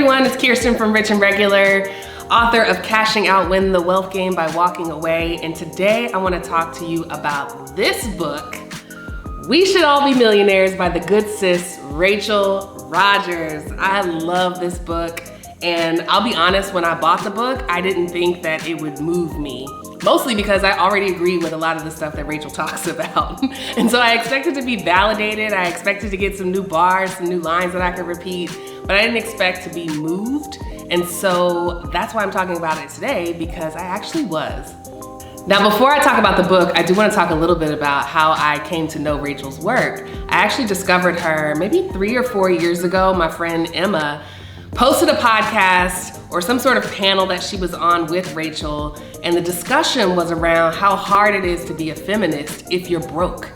everyone, it's Kirsten from Rich and Regular, author of Cashing Out, Win the Wealth Game by Walking Away. And today I want to talk to you about this book, We Should All Be Millionaires by the good sis, Rachel Rodgers. I love this book. And I'll be honest, when I bought the book, I didn't think that it would move me. Mostly because I already agree with a lot of the stuff that Rachel talks about. And so I expected to be validated. I expected to get some new bars, some new lines that I could repeat, but I didn't expect to be moved. And so that's why I'm talking about it today, because I actually was. Now, before I talk about the book, I do want to talk a little bit about how I came to know Rachel's work. I actually discovered her maybe 3 or 4 years ago. My friend Emma posted a podcast or some sort of panel that she was on with Rachel, and the discussion was around how hard it is to be a feminist if you're broke.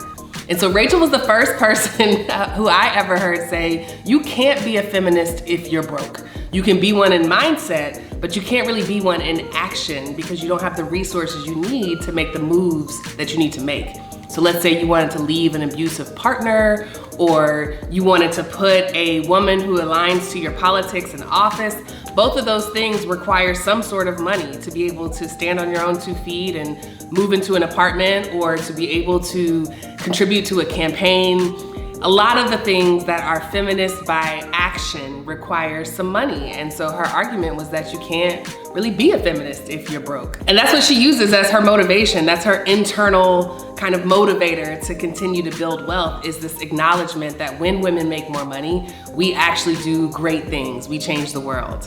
And so Rachel was the first person who I ever heard say, you can't be a feminist if you're broke. You can be one in mindset, but you can't really be one in action because you don't have the resources you need to make the moves that you need to make. So let's say you wanted to leave an abusive partner, or you wanted to put a woman who aligns to your politics in office. Both of those things require some sort of money to be able to stand on your own 2 feet and move into an apartment, or to be able to contribute to a campaign. A lot of the things that are feminist by action require some money. And so her argument was that you can't really be a feminist if you're broke. And that's what she uses as her motivation. That's her internal kind of motivator to continue to build wealth, is this acknowledgement that when women make more money, we actually do great things. We change the world.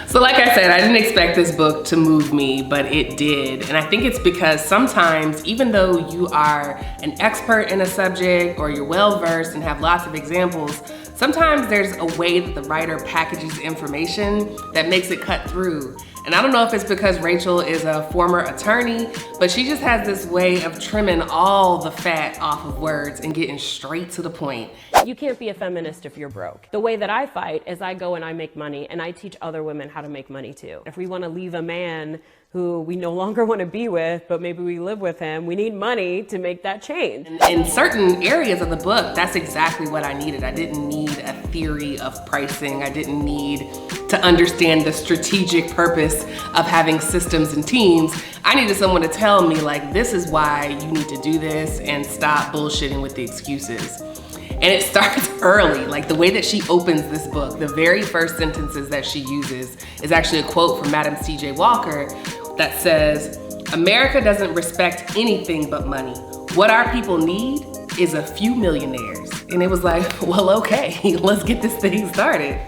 So like I said, I didn't expect this book to move me, but it did. And I think it's because sometimes, even though you are an expert in a subject or you're well-versed and have lots of examples, sometimes there's a way that the writer packages information that makes it cut through. And I don't know if it's because Rachel is a former attorney, but she just has this way of trimming all the fat off of words and getting straight to the point. You can't be a feminist if you're broke. The way that I fight is I go and I make money, and I teach other women how to make money too. If we want to leave a man who we no longer want to be with, but maybe we live with him, we need money to make that change. In certain areas of the book, that's exactly what I needed. I didn't need a theory of pricing. I didn't need to understand the strategic purpose of having systems and teams. I needed someone to tell me, like, this is why you need to do this, and stop bullshitting with the excuses. And it starts early. Like, the way that she opens this book, the very first sentences that she uses is actually a quote from Madam C.J. Walker that says, "America doesn't respect anything but money. What our people need is a few millionaires." And it was like, well, okay, let's get this thing started.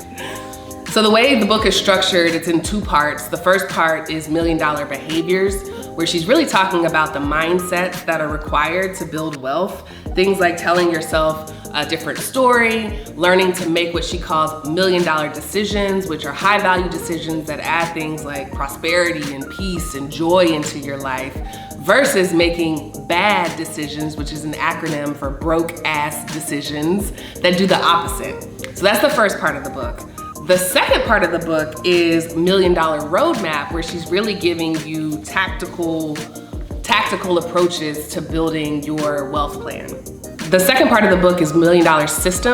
So the way the book is structured, it's in 2 parts. The first part is $1 Million Behaviors, where she's really talking about the mindsets that are required to build wealth. Things like telling yourself a different story, learning to make what she calls $1 million decisions, which are high value decisions that add things like prosperity and peace and joy into your life, versus making bad decisions, which is an acronym for broke ass decisions that do the opposite. So that's the first part of the book. The second part of the book is $1 Million Roadmap, where she's really giving you tactical approaches to building your wealth plan. The second part of the book is $1 Million System.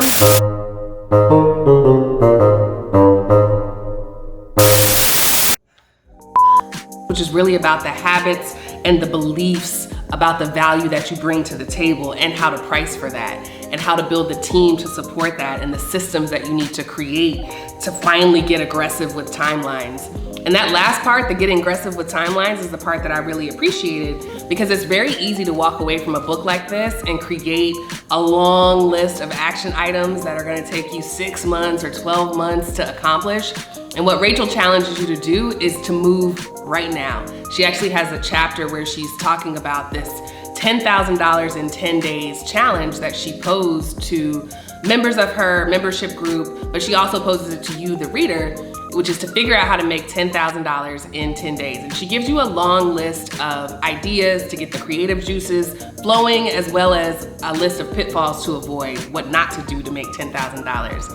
Which is really about the habits and the beliefs about the value that you bring to the table, and how to price for that, and how to build the team to support that, and the systems that you need to create to finally get aggressive with timelines. And that last part, the getting aggressive with timelines, is the part that I really appreciated, because it's very easy to walk away from a book like this and create a long list of action items that are gonna take you 6 months or 12 months to accomplish. And what Rachel challenges you to do is to move right now. She actually has a chapter where she's talking about this $10,000 in 10 days challenge that she posed to members of her membership group, but she also poses it to you, the reader, which is to figure out how to make $10,000 in 10 days. And she gives you a long list of ideas to get the creative juices flowing, as well as a list of pitfalls to avoid, what not to do to make $10,000.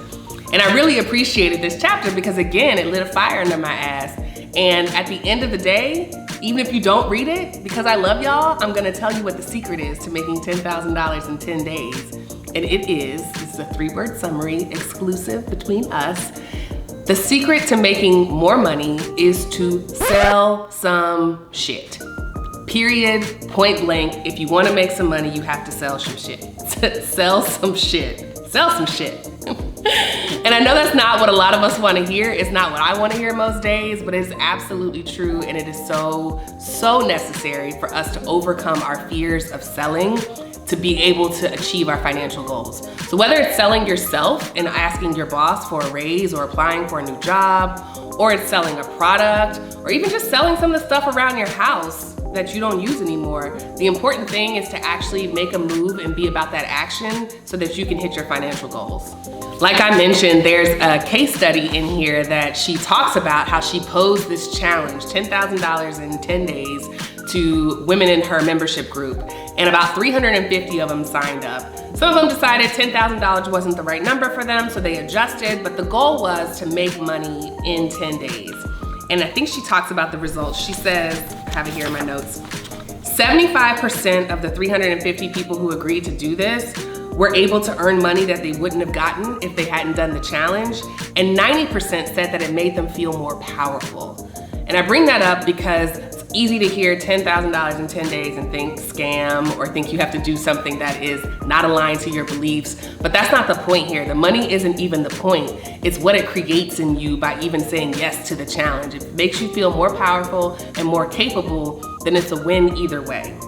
And I really appreciated this chapter because, again, it lit a fire under my ass. And at the end of the day, even if you don't read it, because I love y'all, I'm gonna tell you what the secret is to making $10,000 in 10 days. And it is, this is a 3-word summary exclusive between us, The secret to making more money is to sell some shit. Period, point blank. If you want to make some money, you have to sell some shit. Sell some shit. Sell some shit. And I know that's not what a lot of us want to hear. It's not what I want to hear most days, but it's absolutely true. And it is so necessary for us to overcome our fears of selling to be able to achieve our financial goals. So whether it's selling yourself and asking your boss for a raise or applying for a new job, or it's selling a product, or even just selling some of the stuff around your house that you don't use anymore, the important thing is to actually make a move and be about that action so that you can hit your financial goals. Like I mentioned, there's a case study in here that she talks about how she posed this challenge, $10,000 in 10 days, to women in her membership group, and about 350 of them signed up. Some of them decided $10,000 wasn't the right number for them, so they adjusted, but the goal was to make money in 10 days. And I think she talks about the results. She says, I have it here in my notes, 75% of the 350 people who agreed to do this were able to earn money that they wouldn't have gotten if they hadn't done the challenge, and 90% said that it made them feel more powerful. And I bring that up because it's easy to hear $10,000 in 10 days and think scam or think you have to do something that is not aligned to your beliefs, but that's not the point here. The money isn't even the point. It's what it creates in you by even saying yes to the challenge. If it makes you feel more powerful and more capable, then it's a win either way.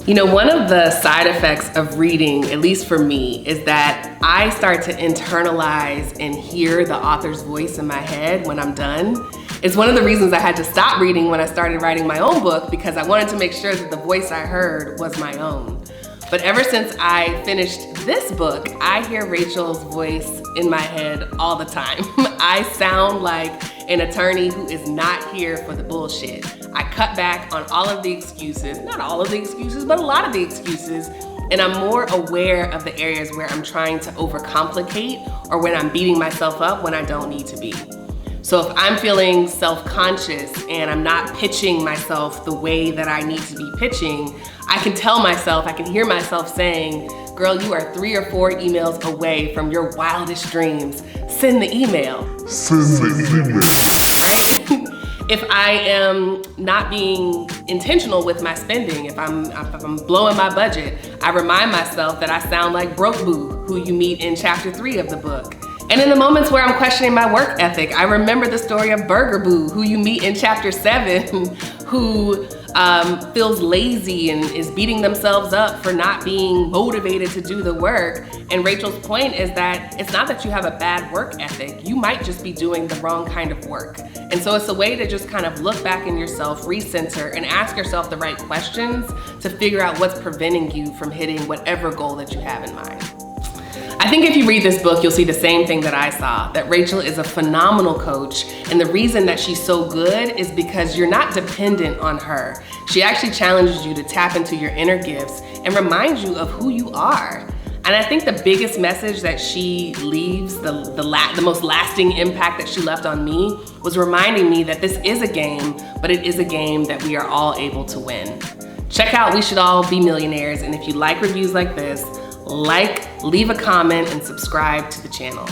You know, one of the side effects of reading, at least for me, is that I start to internalize and hear the author's voice in my head when I'm done. It's one of the reasons I had to stop reading when I started writing my own book, because I wanted to make sure that the voice I heard was my own. But ever since I finished this book, I hear Rachel's voice in my head all the time. I sound like an attorney who is not here for the bullshit. I cut back on all of the excuses, not all of the excuses, but a lot of the excuses, and I'm more aware of the areas where I'm trying to overcomplicate or when I'm beating myself up when I don't need to be. So if I'm feeling self-conscious and I'm not pitching myself the way that I need to be pitching, I can tell myself, I can hear myself saying, girl, you are 3 or 4 emails away from your wildest dreams. Send the email. Send the email. Right? If I am not being intentional with my spending, if I'm blowing my budget, I remind myself that I sound like Broke Boo, who you meet in chapter 3 of the book. And in the moments where I'm questioning my work ethic, I remember the story of Burger Boo, who you meet in chapter 7, who feels lazy and is beating themselves up for not being motivated to do the work. And Rachel's point is that it's not that you have a bad work ethic, you might just be doing the wrong kind of work. And so it's a way to just kind of look back in yourself, recenter, and ask yourself the right questions to figure out what's preventing you from hitting whatever goal that you have in mind. I think if you read this book, you'll see the same thing that I saw, that Rachel is a phenomenal coach. And the reason that she's so good is because you're not dependent on her. She actually challenges you to tap into your inner gifts and reminds you of who you are. And I think the biggest message that she leaves, the most lasting impact that she left on me, was reminding me that this is a game, but it is a game that we are all able to win. Check out We Should All Be Millionaires, and if you like reviews like this, leave a comment, and subscribe to the channel.